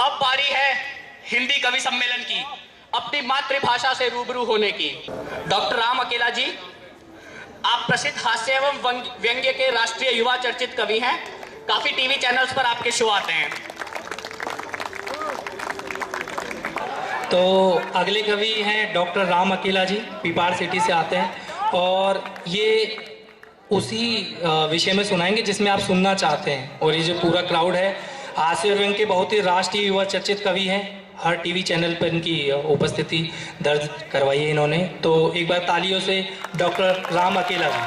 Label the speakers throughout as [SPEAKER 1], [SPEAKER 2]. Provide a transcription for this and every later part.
[SPEAKER 1] अब बारी है हिंदी कवि सम्मेलन की, अपनी मातृभाषा से रूबरू होने की। डॉक्टर राम अकेला जी, आप प्रसिद्ध हास्य एवं व्यंग्य के राष्ट्रीय युवा चर्चित कवि हैं। काफी टीवी चैनल्स पर आपके शो आते हैं।
[SPEAKER 2] तो अगले कवि हैं डॉक्टर राम अकेला जी, पीपाड़ सिटी से आते हैं और ये उसी विषय में सुनाएंगे जिसमें आप सुनना चाहते हैं। और ये जो पूरा क्राउड है, हास्य और व्यंग्य के बहुत ही राष्ट्रीय युवा चर्चित कवि हैं। हर टीवी चैनल पर इनकी उपस्थिति दर्ज करवाई है इन्होंने। तो एक बार तालियों से डॉक्टर राम अकेला जी।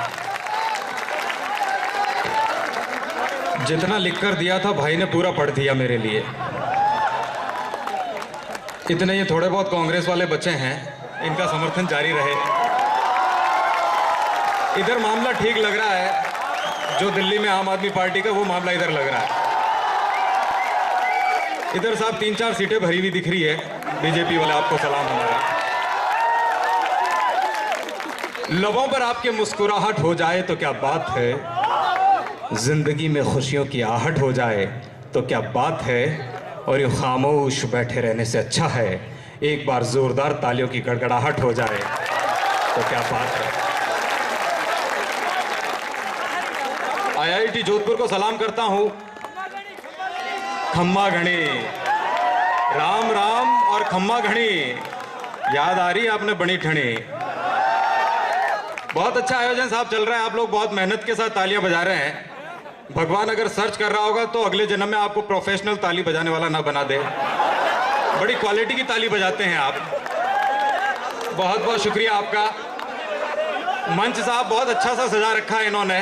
[SPEAKER 3] जितना लिखकर दिया था भाई ने पूरा पढ़ दिया मेरे लिए। इतने ये थोड़े बहुत कांग्रेस वाले बच्चे हैं, इनका समर्थन जारी रहे। इधर मामला ठीक लग रहा है, जो दिल्ली में आम आदमी पार्टी का, वो मामला इधर लग रहा है। इधर साहब 3-4 सीटें भरी हुई दिख रही है। बीजेपी वाले आपको सलाम हमारा। लबों पर आपके मुस्कुराहट हो जाए तो क्या बात है, जिंदगी में खुशियों की आहट हो जाए तो क्या बात है, और ये खामोश बैठे रहने से अच्छा है एक बार जोरदार तालियों की गड़गड़ाहट हो जाए तो क्या बात है। आईआईटी जोधपुर को सलाम करता हूं। खम्मा घड़ी, राम राम और खम्मा घड़ी, याद आ रही आपने बनी ठणी। बहुत अच्छा आयोजन साहब चल रहा है, आप लोग बहुत मेहनत के साथ तालियां बजा रहे हैं। भगवान अगर सर्च कर रहा होगा तो अगले जन्म में आपको प्रोफेशनल ताली बजाने वाला ना बना दे। बड़ी क्वालिटी की ताली बजाते हैं आप। बहुत बहुत शुक्रिया आपका। मंच साहब बहुत अच्छा सा सजा रखा है इन्होंने।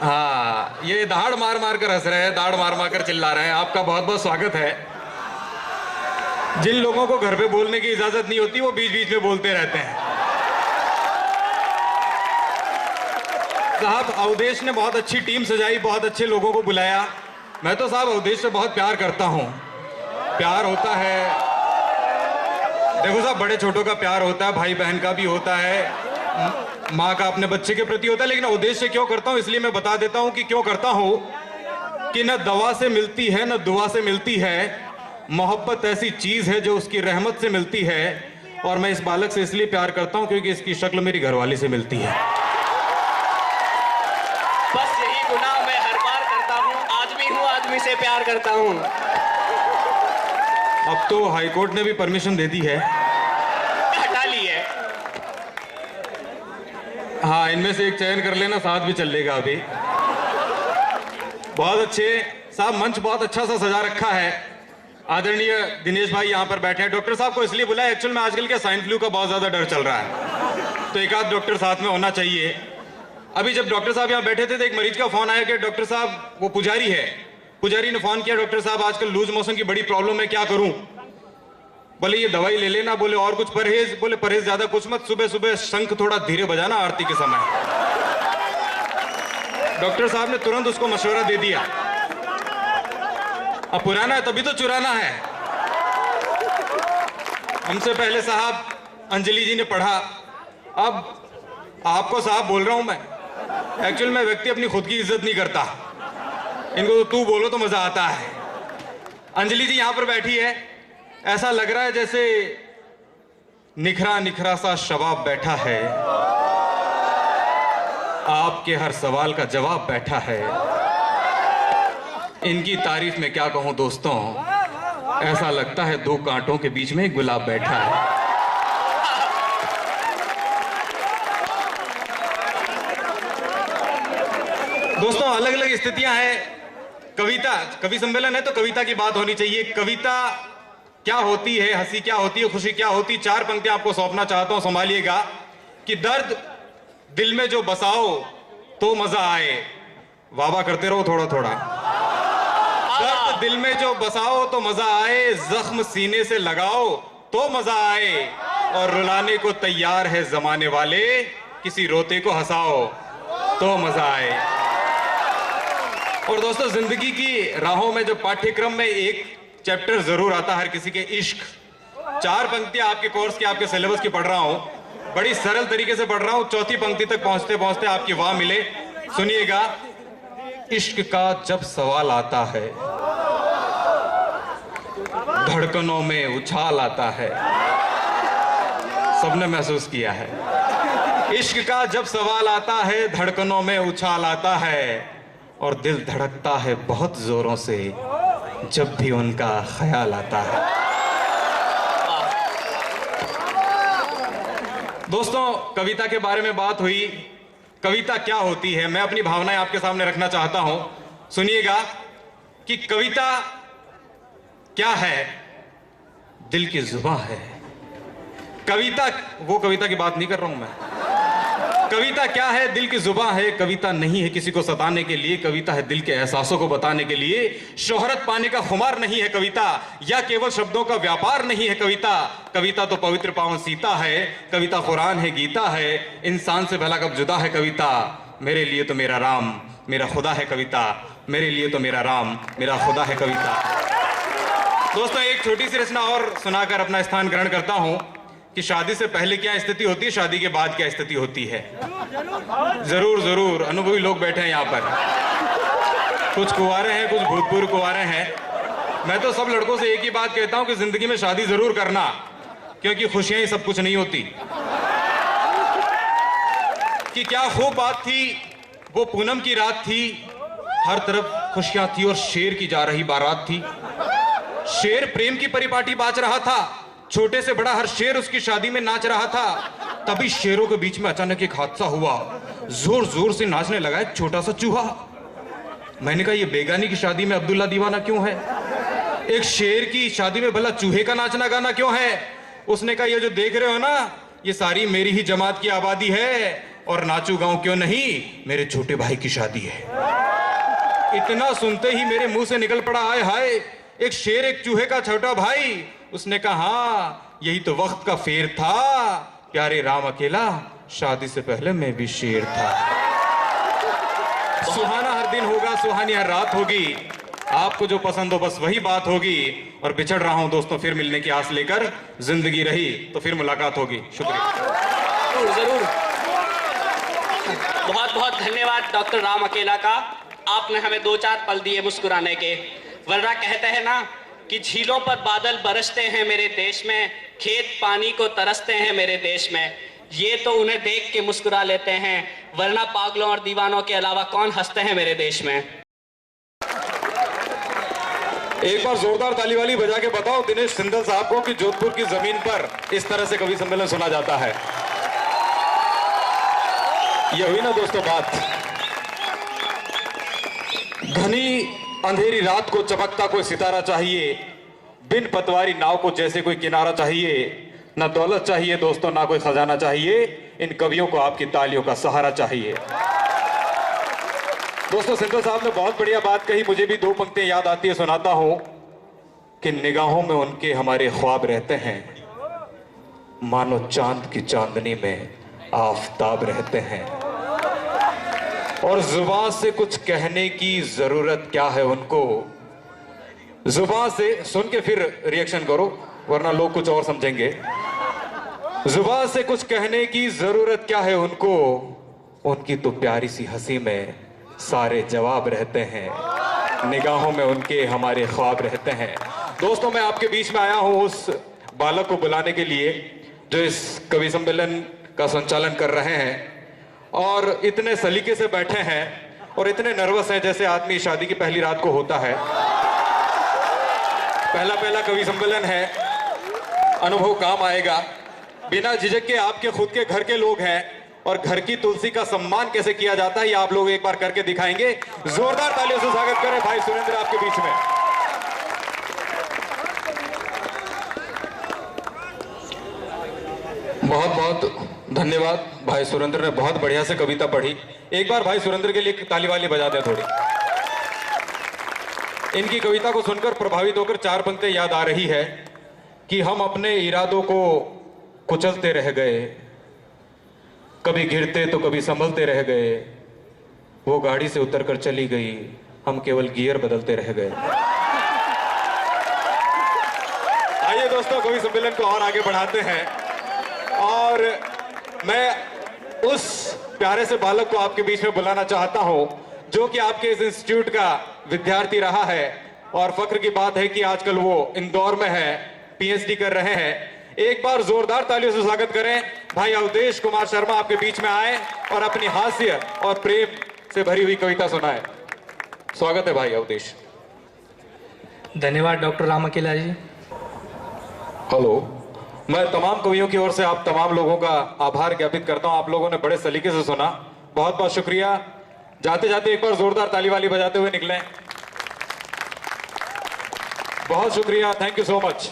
[SPEAKER 3] हाँ, ये दाढ़ मार मार कर हंस रहे हैं, दाढ़ मार मार कर चिल्ला रहे हैं। आपका बहुत बहुत स्वागत है। जिन लोगों को घर पे बोलने की इजाजत नहीं होती वो बीच बीच में बोलते रहते हैं। साहब अवधेश ने बहुत अच्छी टीम सजाई, बहुत अच्छे लोगों को बुलाया। मैं तो साहब अवधेश से बहुत प्यार करता हूं। प्यार होता है, देखो साहब, बड़े छोटों का प्यार होता है, भाई बहन का भी होता है, माँ का अपने बच्चे के प्रति होता है। लेकिन अवधेश से क्यों करता हूं, इसलिए मैं बता देता हूं कि क्यों करता हूं। कि न दवा से मिलती है न दुआ से मिलती है, मोहब्बत ऐसी चीज है जो उसकी रहमत से मिलती है। और मैं इस बालक से इसलिए प्यार करता हूं क्योंकि इसकी शक्ल मेरी घरवाली से मिलती है।
[SPEAKER 1] बस यही गुनाह मैं हर बार करता हूँ, आदमी हूँ, आदमी से प्यार करता हूँ।
[SPEAKER 3] अब तो हाईकोर्ट ने भी परमिशन दे दी है,
[SPEAKER 1] हटा ली है।
[SPEAKER 3] हाँ, इनमें से एक चयन कर लेना, साथ भी चल लेगा अभी। बहुत अच्छे साहब, मंच बहुत अच्छा सा सजा रखा है। आदरणीय दिनेश भाई यहाँ पर बैठे हैं। डॉक्टर साहब को इसलिए बुलाया, एक्चुअल में आजकल के स्वाइन फ्लू का बहुत ज्यादा डर चल रहा है, तो एक आध डॉक्टर साथ में होना चाहिए। अभी जब डॉक्टर साहब यहाँ बैठे थे तो एक मरीज का फोन आया कि डॉक्टर साहब, वो पुजारी है, पुजारी ने फोन किया, डॉक्टर साहब आजकल लूज मोशन की बड़ी प्रॉब्लम है, क्या करूं। बोले ये दवाई ले लेना, बोले और कुछ परहेज, बोले परहेज ज्यादा कुछ मत, सुबह सुबह शंख थोड़ा धीरे बजाना आरती के समय। डॉक्टर साहब ने तुरंत उसको मशवरा दे दिया। अब पुराना है तभी तो चुराना है। हमसे पहले साहब अंजलि जी ने पढ़ा, अब आपको साहब बोल रहा हूं मैं। एक्चुअल में व्यक्ति अपनी खुद की इज्जत नहीं करता, इनको तो तू बोलो तो मजा आता है। अंजलि जी यहां पर बैठी है, ऐसा लग रहा है जैसे निखरा निखरा सा शबाब बैठा है, आपके हर सवाल का जवाब बैठा है। इनकी तारीफ में क्या कहूं दोस्तों, ऐसा लगता है 2 कांटों के बीच में एक गुलाब बैठा है। दोस्तों अलग अलग स्थितियां हैं। कविता, कवि सम्मेलन है तो कविता की बात होनी चाहिए। कविता क्या होती है, हंसी क्या होती है, खुशी क्या होती है। 4 पंक्तियां आपको सौंपना चाहता हूं, संभालिएगा। कि दर्द दिल में जो बसाओ तो मजा आए, वाह वाह करते रहो थोड़ा थोड़ा। दर्द दिल में जो बसाओ तो मजा आए, जख्म सीने से लगाओ तो मजा आए, और रुलाने को तैयार है जमाने वाले, किसी रोते को हंसाओ तो मजा आए। और दोस्तों जिंदगी की राहों में जो पाठ्यक्रम में एक चैप्टर जरूर आता है हर किसी के, इश्क। 4 पंक्तियां आपके कोर्स की, आपके सिलेबस की पढ़ रहा हूं, बड़ी सरल तरीके से पढ़ रहा हूं। 4थी पंक्ति तक पहुंचते पहुंचते आपकी वाह मिले। सुनिएगा। इश्क का जब सवाल आता है धड़कनों में उछाल आता है। सबने महसूस किया है। इश्क का जब सवाल आता है, धड़कनों में उछाल आता है और दिल धड़कता है बहुत जोरों से जब भी उनका ख्याल आता है। दोस्तों, कविता के बारे में बात हुई। कविता क्या होती है, मैं अपनी भावनाएं आपके सामने रखना चाहता हूं। सुनिएगा कि कविता क्या है। दिल की जुबां है कविता। वो कविता की बात नहीं कर रहा हूं मैं। कविता क्या है? दिल की जुबां है। कविता नहीं है किसी को सताने के लिए, कविता है दिल के एहसासों को बताने के लिए। शोहरत पाने का खुमार नहीं है कविता, या केवल शब्दों का व्यापार नहीं है कविता। कविता तो पवित्र पावन सीता है, कविता कुरान है, गीता है। इंसान से भला कब जुदा है कविता। मेरे लिए तो मेरा राम मेरा खुदा है कविता। मेरे लिए तो मेरा राम मेरा खुदा है कविता। दोस्तों, एक छोटी सी रचना और सुनाकर अपना स्थान ग्रहण करता हूं कि शादी से पहले क्या स्थिति होती है, शादी के बाद क्या स्थिति होती है। जरूर जरूर अनुभवी लोग बैठे हैं यहाँ पर। कुछ कुंवारे हैं, कुछ भूतपूर्व कुंवारे हैं। मैं तो सब लड़कों से एक ही बात कहता हूं कि जिंदगी में शादी जरूर करना, क्योंकि खुशियां ही सब कुछ नहीं होती। कि क्या खूब बात थी, वो पूनम की रात थी, हर तरफ खुशियां थी और शेर की जा रही बारात थी। शेर प्रेम की परिपाटी बाज रहा था, छोटे से बड़ा हर शेर उसकी शादी में नाच रहा था। तभी शेरों के बीच में अचानक एक हादसा हुआ। जोर जोर से नाचने लगा एक छोटा सा चूहा। मैंने कहा, ये बेगानी की शादी में अब्दुल्ला दीवाना क्यों है? एक शेर की शादी में भला चूहे का नाचना गाना क्यों है? उसने कहा, ये जो देख रहे हो ना, ये सारी मेरी ही जमात की आबादी है, और नाचू गाऊं क्यों नहीं, मेरे छोटे भाई की शादी है। इतना सुनते ही मेरे मुंह से निकल पड़ा, आय हाय, एक शेर एक चूहे का छोटा भाई। उसने कहा, हाँ, यही तो वक्त का फेर था, प्यारे राम अकेला, शादी से पहले मैं भी शेर था। सुहाना हर दिन होगा, सुहानी हर रात होगी, आपको जो पसंद हो बस वही बात होगी। और बिछड़ रहा हूं दोस्तों फिर मिलने की आस लेकर, जिंदगी रही तो फिर मुलाकात होगी। शुक्रिया।
[SPEAKER 1] जरूर। बहुत बहुत धन्यवाद डॉक्टर राम अकेला का। आपने हमें 2-4 पल दिए मुस्कुराने के। वरना कहते हैं ना कि झीलों पर बादल बरसते हैं मेरे देश में, खेत पानी को तरसते हैं मेरे देश में। ये तो उन्हें देख के मुस्कुरा लेते हैं, वरना पागलों और दीवानों के अलावा कौन हंसते हैं मेरे देश में।
[SPEAKER 3] एक बार जोरदार ताली वाली बजा के बताओ दिनेश सिंधल साहब को कि जोधपुर की जमीन पर इस तरह से कवि सम्मेलन सुना जाता है। यह हुई ना दोस्तों बात। घनी अंधेरी रात को चमकता कोई सितारा चाहिए, बिन पतवारी नाव को जैसे कोई किनारा चाहिए। ना दौलत चाहिए दोस्तों, ना कोई खजाना चाहिए, इन कवियों को आपकी तालियों का सहारा चाहिए। दोस्तों, सिंधल साहब ने बहुत बढ़िया बात कही। मुझे भी 2 पंक्तियां याद आती है, सुनाता हूं कि निगाहों में उनके हमारे ख्वाब रहते हैं, मानो चांद की चांदनी में आफताब रहते हैं। और जुबान से कुछ कहने की जरूरत क्या है उनको। जुबान से सुन के फिर रिएक्शन करो, वरना लोग कुछ और समझेंगे। जुबान से कुछ कहने की जरूरत क्या है उनको, उनकी तो प्यारी सी हंसी में सारे जवाब रहते हैं। निगाहों में उनके हमारे ख्वाब रहते हैं। दोस्तों, मैं आपके बीच में आया हूं उस बालक को बुलाने के लिए जो इस कवि सम्मेलन का संचालन कर रहे हैं, और इतने सलीके से बैठे हैं और इतने नर्वस हैं जैसे आदमी शादी की पहली रात को होता है। पहला कवि सम्मेलन है, अनुभव काम आएगा। बिना झिझक के आपके खुद के घर के लोग हैं, और घर की तुलसी का सम्मान कैसे किया जाता है ये आप लोग एक बार करके दिखाएंगे। जोरदार तालियों से स्वागत करें भाई सुरेंद्र आपके बीच में। बहुत बहुत धन्यवाद। भाई सुरेंद्र ने बहुत बढ़िया से कविता पढ़ी। एक बार भाई सुरेंद्र के लिए ताली वाली बजा दें थोड़ी। इनकी कविता को सुनकर प्रभावित होकर 4 पंक्तियां याद आ रही है कि हम अपने इरादों को कुचलते रह गए, कभी गिरते तो कभी संभलते रह गए। वो गाड़ी से उतरकर चली गई, हम केवल गियर बदलते रह गए। आइए दोस्तों, कवि सम्मेलन को और आगे बढ़ाते हैं, और मैं उस प्यारे से बालक को आपके बीच में बुलाना चाहता हूं जो कि आपके इस इंस्टीट्यूट का विद्यार्थी रहा है, और फख्र की बात है कि आजकल वो इंदौर में है, पीएचडी कर रहे हैं। एक बार जोरदार तालियों से स्वागत करें भाई अवधेश कुमार शर्मा, आपके बीच में आए और अपनी हास्य और प्रेम से भरी हुई कविता सुनाए। स्वागत है भाई अवधेश।
[SPEAKER 2] धन्यवाद डॉक्टर राम अकेला जी।
[SPEAKER 3] हेलो, मैं तमाम कवियों की ओर से आप तमाम लोगों का आभार ज्ञापित करता हूं। आप लोगों ने बड़े सलीके से सुना, बहुत बहुत शुक्रिया। जाते जाते एक बार जोरदार ताली वाली बजाते हुए निकलें। बहुत शुक्रिया, थैंक यू सो मच।